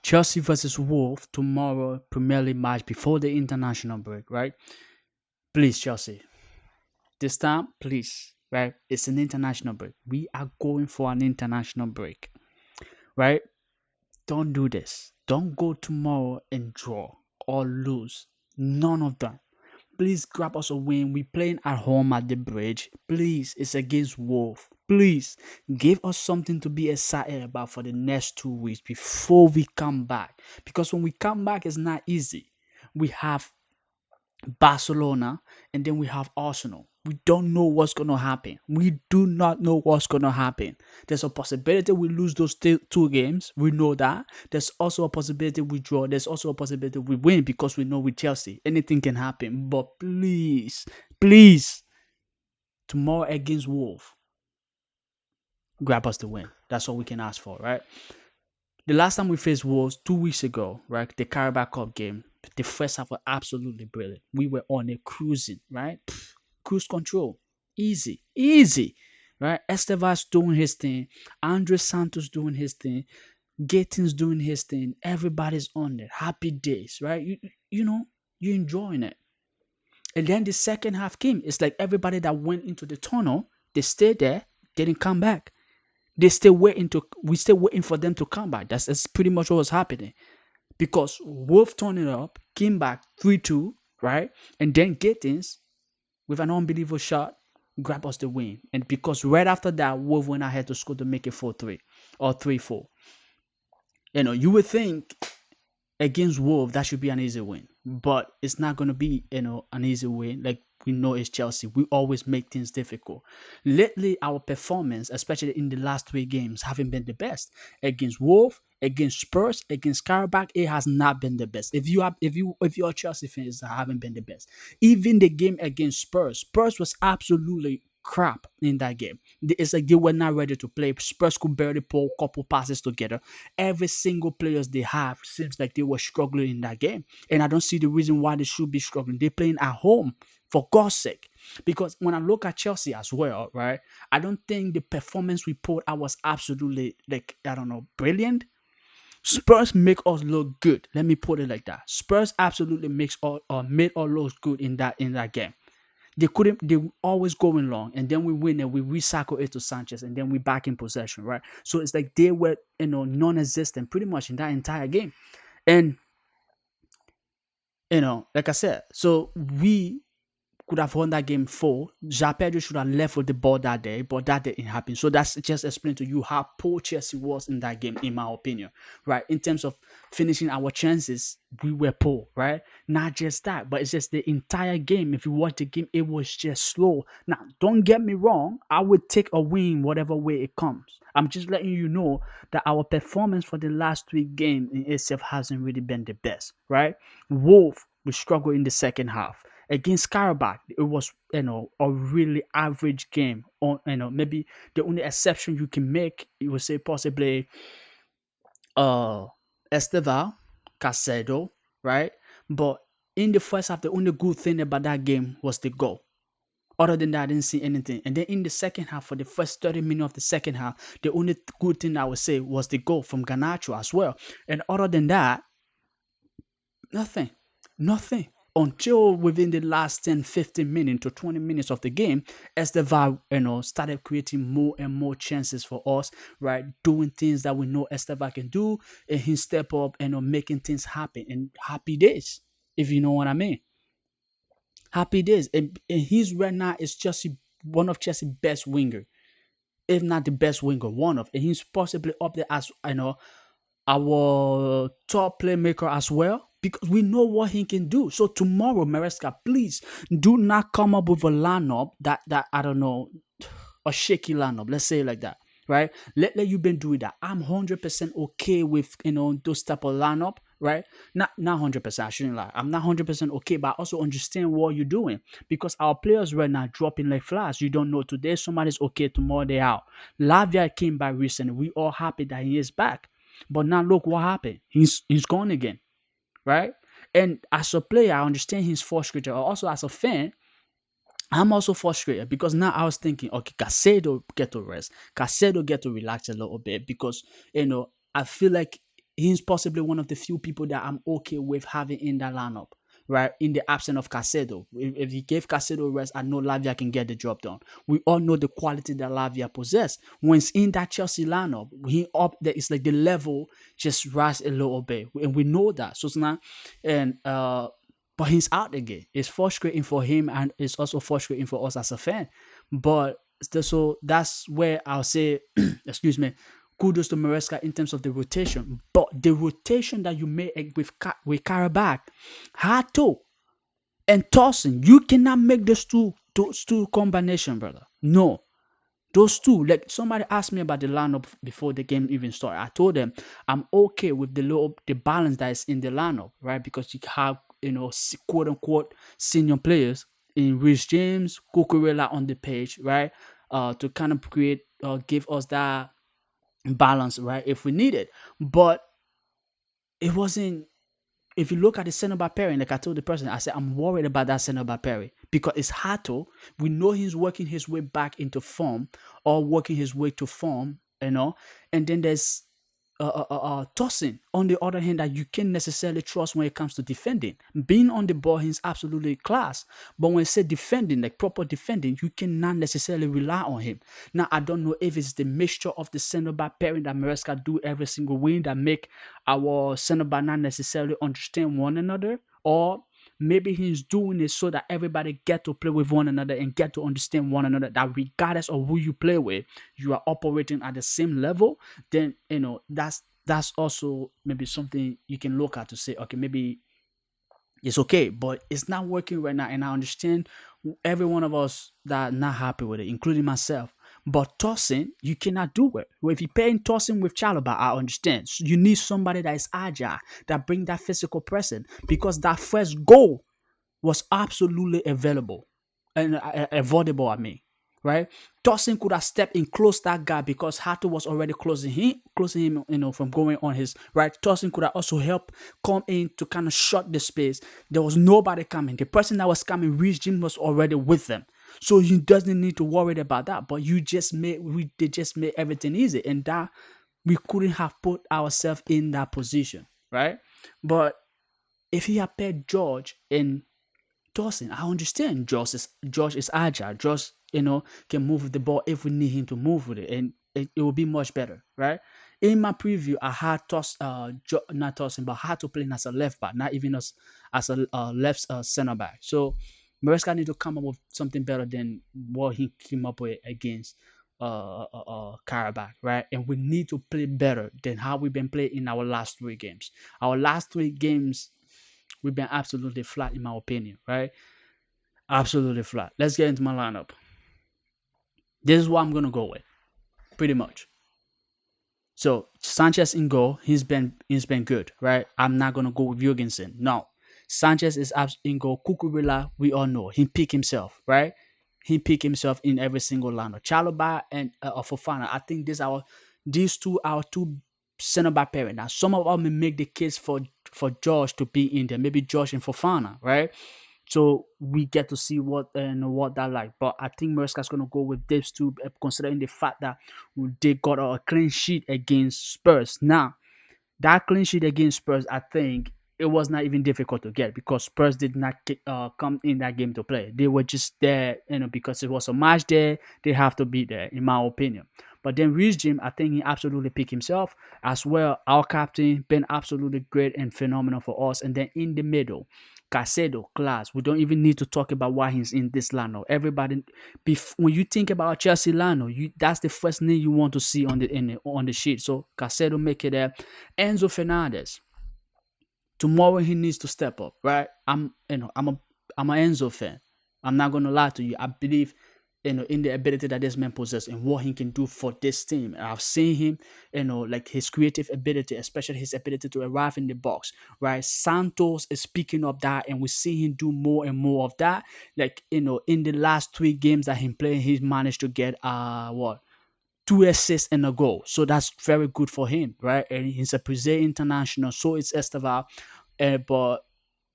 Chelsea versus Wolves tomorrow, Premier League match before the international break, right? Please, Chelsea, this time, please, right? It's an international break. We are going for an international break, right? Don't do this. Don't go tomorrow and draw or lose. None of that. Please grab us a win. We playing at home at the bridge. Please, it's against Wolf. Please give us something to be excited about for the next 2 weeks before we come back. Because when we come back, it's not easy. We have Barcelona, and then we have Arsenal. We don't know what's going to happen. We do not know what's going to happen. There's a possibility we lose those two games. We know that. There's also a possibility we draw. There's also a possibility we win because we know with Chelsea, anything can happen. But please, please, tomorrow against Wolf, grab us the win. That's all we can ask for, right? The last time we faced Wolves 2 weeks ago, right? The Carabao Cup game. The first half was absolutely brilliant. We were on a cruising, right? Cruise control. Easy. Easy. Right? Esteva's doing his thing. Andre Santos doing his thing. Gatins doing his thing. Everybody's on there. Happy days, right? You know, you're enjoying it. And then the second half came. It's like everybody that went into the tunnel, they stayed there, didn't come back. We still waiting for them to come back. That's pretty much what was happening. Because Wolf turned it up, came back 3-2, right? And then Gittins, with an unbelievable shot, grabbed us the win. And because right after that, Wolf went ahead to score to make it 4-3 or 3-4. You would think against Wolves that should be an easy win, but it's not going to be an easy win. Like we know it's Chelsea, we always make things difficult. Lately, our performance, especially in the last three games, haven't been the best. Against Wolves, against Spurs, against Carabao, it has not been the best. If you're a Chelsea fan, it haven't been the best. Even the game against Spurs was absolutely crap in that game. It's like they were not ready to play. Spurs could barely pull a couple passes together. Every single players they have seems like they were struggling in that game. And I don't see the reason why they should be struggling. They're playing at home, for God's sake. Because when I look at Chelsea as well, right, I don't think the performance we put out was absolutely, like, I don't know, brilliant. Spurs make us look good. Let me put it like that. Spurs absolutely made us look good in that game. They always going long, and then we win and we recycle it to Sanchez, and then we back in possession, right? So it's like they were, non-existent pretty much in that entire game. And like I said, so we could have won that game 4. Pedro should have left with the ball that day, but that didn't happen. So that's just explain to you how poor Chelsea was in that game, in my opinion, right? In terms of finishing our chances, we were poor, right? Not just that, but it's just the entire game. If you watch the game, it was just slow. Now, don't get me wrong, I would take a win whatever way it comes. I'm just letting you know that our performance for the last 3 games in ACF hasn't really been the best, right? Wolf, we struggled in the second half against Carabao. It was a really average game. On maybe the only exception you can make, you would say possibly uh Estevao, Casedo, right? But in the first half, the only good thing about that game was the goal. Other than that, I didn't see anything. And then in the second half, for the first 30 minutes of the second half, the only good thing I would say was the goal from Garnacho as well. And other than that, nothing. Nothing. Until within the last 10, 15 minutes to 20 minutes of the game, Estevao, started creating more and more chances for us, right? Doing things that we know Estevao can do, and he step up and making things happen. And happy days, if you know what I mean. Happy days. And he's right now is Chelsea, one of Chelsea's best winger, if not the best winger, one of. And he's possibly up there as our top playmaker as well, because we know what he can do. So tomorrow, Maresca, please do not come up with a lineup that I don't know, a shaky lineup. Let's say it like that, right? Let you been doing that. I'm 100% okay with those type of lineup, right? Not 100%. I shouldn't lie. I'm not 100% okay, but I also understand what you're doing, because our players right now dropping like flies. You don't know, today somebody's okay, tomorrow they out. Lavia came by recently. We all happy that he is back. But now look what happened. He's gone again, right? And as a player, I understand he's frustrated. Also, as a fan, I'm also frustrated, because now I was thinking, okay, Casedo get to rest. Casedo get to relax a little bit, because I feel like he's possibly one of the few people that I'm okay with having in that lineup, right? In the absence of Casedo. If you gave Casedo rest, I know Lavia can get the job done. We all know the quality that Lavia possesses. When it's in that Chelsea lineup, he up there, it's like the level just rise a little bit. And we know that. So it's not, and but he's out again. It's frustrating for him and it's also frustrating for us as a fan. But so that's where I'll say, excuse me, kudos to Maresca in terms of the rotation. But the rotation that you made with Carabao, Hato and Tosin, you cannot make those two combination, brother. No. Those two, like somebody asked me about the lineup before the game even started. I told them I'm okay with the balance that is in the lineup, right? Because you have quote unquote senior players in Rich James, Cucurella on the page, right? To kind of create give us that balance, right? If we need it, but it wasn't. If you look at the center back pairing, like I told the person, I said I'm worried about that center back pairing because it's Hato. We know he's working his way back into form or working his way to form. And then there's tossing on the other hand that you can't necessarily trust when it comes to defending. Being on the ball, he's absolutely class, but when I say defending, like proper defending, you cannot necessarily rely on him. Now I don't know if it's the mixture of the center back pairing that Maresca do every single win that make our center back not necessarily understand one another, or maybe he's doing it so that everybody get to play with one another and get to understand one another, that regardless of who you play with, you are operating at the same level. Then that's also maybe something you can look at to say, okay, maybe it's okay, but it's not working right now. And I understand every one of us that are not happy with it, including myself. But tossing, you cannot do it. Well, if you're paying tossing with Chalobah, I understand. So you need somebody that is agile, that bring that physical presence, because that first goal was absolutely available and avoidable. I mean, right? Dawson could have stepped in, close that gap because Hato was already closing him, from going on his right. Dawson could have also helped come in to kind of shut the space. There was nobody coming. The person that was coming, Reece Jim, was already with them, so he doesn't need to worry about that. But they just made everything easy, and that we couldn't have put ourselves in that position, right? But if he had paired George in Dawson, I understand Josh is agile. Josh, can move with the ball if we need him to move with it, and it will be much better, right? In my preview, I had not Dawson, but I had to play him as a left back, not even as a left center back. So Maresca need to come up with something better than what he came up with against Carabao, right? And we need to play better than how we've been playing in our last three games. Our last three games, we've been absolutely flat, in my opinion, right? Absolutely flat. Let's get into my lineup. This is what I'm gonna go with, pretty much. So Sanchez in goal, he's been good, right? I'm not gonna go with Jurgensen. No, Sanchez is in goal. Cucurella, we all know he picked himself, right? He picked himself in every single lineup. Chalobah and Fofana. I think these two are two center back pairing. Now some of them may make the case for Josh to be in there, maybe Josh and Fofana, right? So we get to see what that like. But I think Maresca's gonna go with this too, considering the fact that they got a clean sheet against Spurs. Now that clean sheet against Spurs, I think it was not even difficult to get because Spurs did not come in that game to play. They were just there, because it was a match there. They have to be there, in my opinion. But then Reece Jim, I think he absolutely picked himself as well. Our captain been absolutely great and phenomenal for us. And then in the middle, Casedo, class. We don't even need to talk about why he's in this lineup. Everybody, when you think about Chelsea lineup, that's the first name you want to see on the sheet. So Casedo make it there. Enzo Fernandez. Tomorrow he needs to step up, right? I'm an Enzo fan. I'm not gonna lie to you. I believe, in the ability that this man possesses and what he can do for this team. And I've seen him, like his creative ability, especially his ability to arrive in the box, right? Santos is picking up that, and we see him do more and more of that. Like, in the last three games that he played, he's managed to get what, two assists and a goal. So that's very good for him, right? And he's a Brazil international. So it's Estevao. But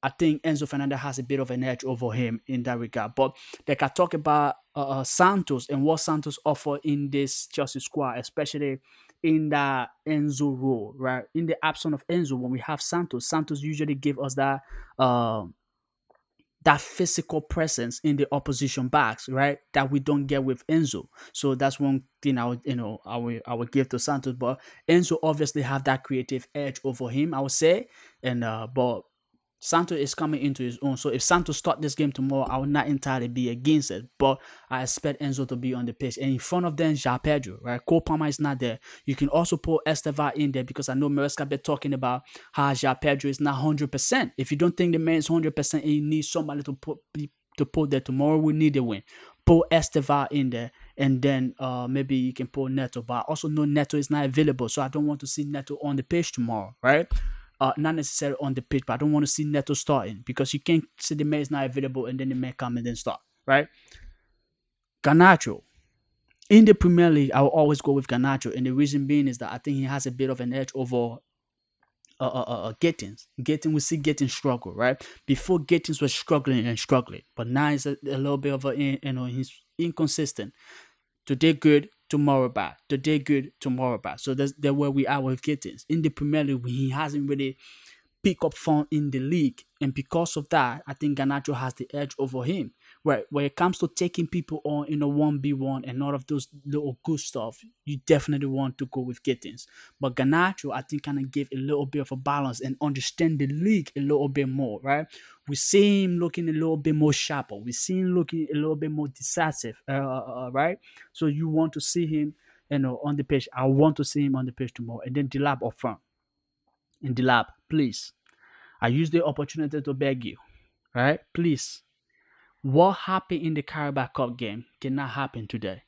I think Enzo Fernandez has a bit of an edge over him in that regard. But they can talk about Santos and what Santos offer in this Chelsea squad, especially in that Enzo role, right? In the absence of Enzo, when we have Santos, Santos usually give us um that physical presence in the opposition backs, right? That we don't get with Enzo. So that's one thing I would, I would give to Santos. But Enzo obviously have that creative edge over him, I would say. And but Santos is coming into his own. So if Santos start this game tomorrow, I will not entirely be against it. But I expect Enzo to be on the pitch. And in front of them, Ja Pedro, right? Cole Palmer is not there. You can also put Estevao in there because I know Maresca been talking about how Ja Pedro is not 100%. If you don't think the man is 100% and you need somebody to put there tomorrow, we need a win. Put Estevao in there, and then maybe you can put Neto. But I also know Neto is not available, so I don't want to see Neto on the pitch tomorrow, right? Not necessarily on the pitch, but I don't want to see Neto starting because you can't see the man is not available and then the man come and then start, right? Garnacho. In the Premier League, I will always go with Garnacho, and the reason being is that I think he has a bit of an edge over Gittins. We see Gittins struggle, right? Before Gittins was struggling and struggling, but now he's a little bit of he's inconsistent. Today good, tomorrow bad. Today good, tomorrow bad. So that's where we are with Gittins. In the Premier League, he hasn't really pick up form in the league. And because of that, I think Garnacho has the edge over him. Right. When it comes to taking people on in a 1v1 and all of those little good stuff, you definitely want to go with Gittins. But Garnacho, I think, kind of give a little bit of a balance and understand the league a little bit more, right? We see him looking a little bit more sharper. We see him looking a little bit more decisive, right? So you want to see him, on the pitch. I want to see him on the pitch tomorrow. And then Delap up front. In Delap, please. I use the opportunity to beg you, right? Please, what happened in the Carabao Cup game cannot happen today.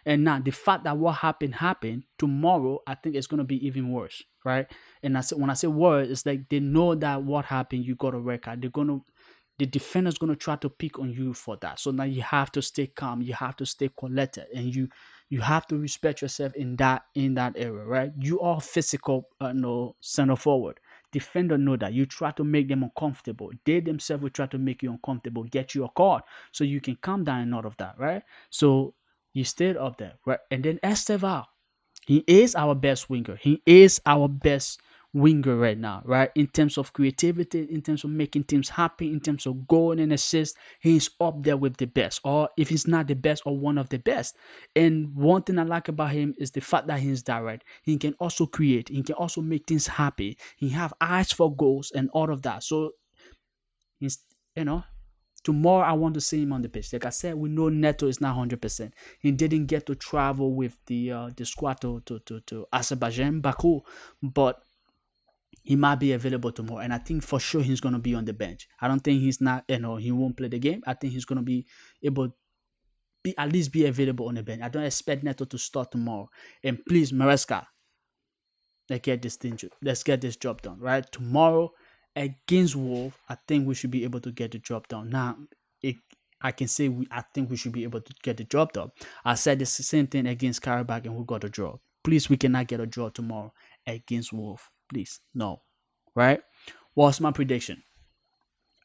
And now the fact that what happened tomorrow, I think it's gonna be even worse, right? And when I say worse, it's like they know that what happened, you got a record. The defender's gonna try to pick on you for that. So now you have to stay calm, you have to stay collected, and you have to respect yourself in that area, right? You are physical, no center forward. Defender know that you try to make them uncomfortable. They themselves will try to make you uncomfortable, get you a card, so you can calm down and all of that, right? So you stayed up there, right? And then Estevao, he is our best winger. He is our best winger right now, right? In terms of creativity, in terms of making teams happy, in terms of goal and assist, he's up there with the best, or if he's not the best, or one of the best. And one thing I like about him is the fact that he's direct. He can also create. He can also make things happy. He have eyes for goals and all of that. So he's, you know, tomorrow, I want to see him on the pitch. Like I said, we know Neto is not 100%. He didn't get to travel with the squad to Azerbaijan, Baku, but he might be available tomorrow. And I think for sure he's going to be on the bench. I don't think he's not, he won't play the game. I think he's going to be able at least be available on the bench. I don't expect Neto to start tomorrow. And please, Maresca, let's get this job done, right? Tomorrow against Wolf, I think we should be able to get the job done. Now, it, I can say I think we should be able to get the job done. I said the same thing against Carabao and we got a draw. Please, we cannot get a draw tomorrow against Wolf. Please, no, right? What's my prediction?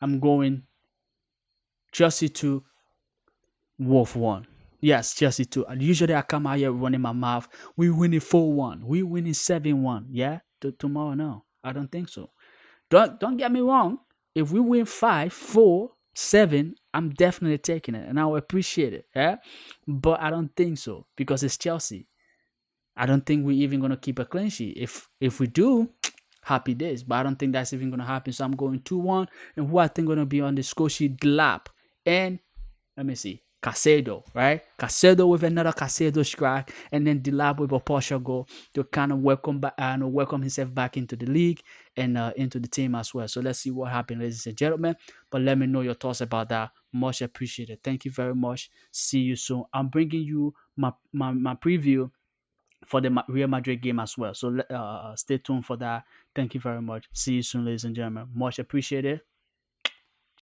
I'm going Chelsea 2, Wolf 1. Yes, Chelsea 2. And usually I come out here running my mouth. We winning 4-1. We winning 7-1. Yeah? Tomorrow, no. I don't think so. Don't get me wrong. If we win 5-4-7, I'm definitely taking it and I'll appreciate it. Yeah. But I don't think so because it's Chelsea. I don't think we're even gonna keep a clean sheet. If we do, happy days. But I don't think that's even gonna happen. So I'm going 2-1. And who I think gonna be on the score sheet lap. And let me see. Casedo, right? Casedo with another Casedo strike, and then Delap with a partial goal to kind of welcome himself back into the league and into the team as well. So let's see what happens, ladies and gentlemen. But let me know your thoughts about that. Much appreciated. Thank you very much. See you soon. I'm bringing you my preview for the Real Madrid game as well. So stay tuned for that. Thank you very much. See you soon, ladies and gentlemen. Much appreciated.